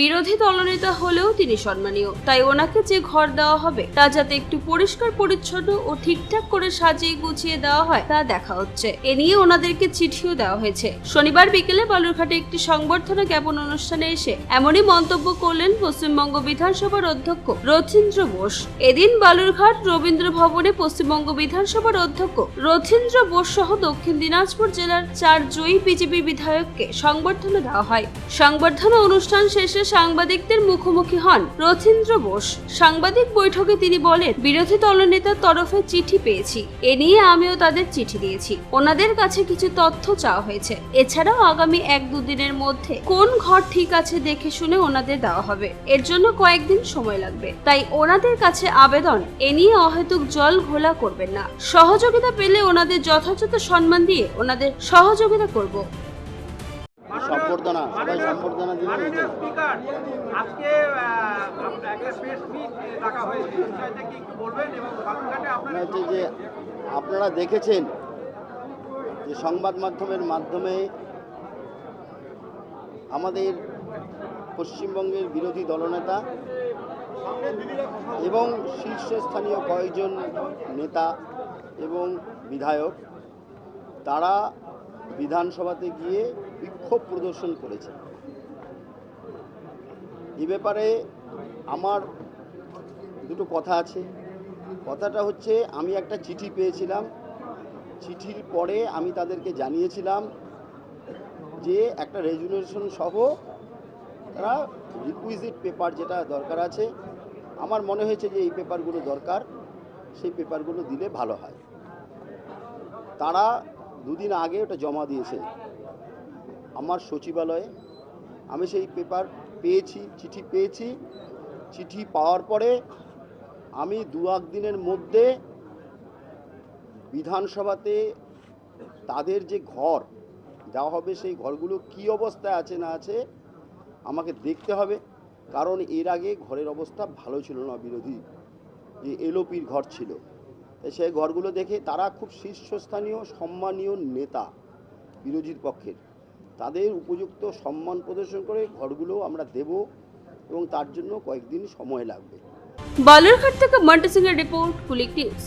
বিরোধী দলনেতা হলেও তিনি সম্মানীয়, তাই ওনাকে যে ঘর দেওয়া হবে তা যাতে একটু পরিষ্কার পরিচ্ছন্ন ও ঠিকঠাক করে সাজিয়ে গুছিয়ে দেওয়া হয় তা দেখা হচ্ছে। এ নিয়ে ওনাদেরকে চিঠিও দেওয়া হয়েছে। শনিবার বিকেলে বালুরঘাটে একটি সংবর্ধনা জ্ঞাপন অনুষ্ঠানে এসে এমনই মন্তব্য করলেন পশ্চিমবঙ্গ বিধানসভার অধ্যক্ষ রথীন্দ্র বোস। এদিন বালুরঘাট রবীন্দ্র ভবনে পশ্চিমবঙ্গ বিধানসভার অধ্যক্ষ রথীন্দ্র বোস সহ দক্ষিণ দিনাজপুর জেলার 4 জয়ী বিজেপি বিধায়ককে সংবর্ধনা দেওয়া হয়। সংবর্ধনা অনুষ্ঠান শেষে সাংবাদিকদের মুখোমুখি হন রথীন্দ্র বোস। সাংবাদিক বৈঠকে তিনি বলেন, বিরোধী দলনেতার তরফে চিঠি পেয়েছি, এ নিয়ে আমিও তাদের চিঠি দিয়েছি। ওনাদের কাছে কিছু তথ্য চাওয়া হয়েছে। এছাড়াও আগামী 1-2 দিনের মধ্যে কোন ঘর ঠিক আছে দেখে শুনে ওনাদের দেওয়া হবে। এর জন্য কয়েকদিন সময় লাগবে, তাই ওনাদের কাছে আবেদন, এ নিয়ে অহেতুক জল ঘোলা করবেন না। সহযোগিতা পেলে ওনাদের যথাযথ সম্মান দিয়ে ওনাদের সহযোগিতা করব। সম্বর্ধনা সবাই সম্বর্ধনা দিবেন। আজকে একটা প্রেস মিট ডাকা হয়েছে, বিষয়টা কি একটু বলবেন? এবং বালুরঘাটে আপনারা হচ্ছে যে আপনারা দেখেছেন যে সংবাদ মাধ্যমের মাধ্যমে আমাদের পশ্চিমবঙ্গের বিরোধী দলনেতা এবং শীর্ষস্থানীয় কয়েকজন নেতা এবং বিধায়ক তারা বিধানসভাতে গিয়ে বিক্ষোভ প্রদর্শন করেছে। এ ব্যাপারে আমার দুটো কথা আছে। কথাটা হচ্ছে, আমি একটা চিঠি পেয়েছিলাম, চিঠির পরে আমি তাদেরকে জানিয়েছিলাম যে একটা রেজুলেশন সহ তারা রিকুইজিট পেপার যেটা দরকার আছে, আমার মনে হয়েছে যে এই পেপারগুলো দরকার, সেই পেপারগুলো দিলে ভালো হয়। তারা 2 দিন আগে ওটা জমা দিয়েছে আমার সচিবালয়ে। আমি সেই পেপার পেয়েছি, চিঠি পেয়েছি। চিঠি পাওয়ার পরে আমি 2-1 দিনের মধ্যে বিধানসভাতে তাদের যে ঘর দেওয়া হবে সেই ঘরগুলো কি অবস্থায় আছে না আছে আমাকে দেখতে হবে, কারণ এর আগে ঘরের অবস্থা ভালো ছিল না। বিরোধী যে এলওপির ঘর ছিল, তাই সেই ঘরগুলো দেখে তারা খুব শীর্ষস্থানীয় সম্মানীয় নেতা বিরোধীর পক্ষের, তাদের উপযুক্ত সম্মান প্রদর্শন করে ঘরগুলো আমরা দেব এবং তার জন্য কয়েকদিন সময় লাগবে। বালুরঘাট থেকে মন্টু সিংহের রিপোর্ট, কুলিক নিউজ।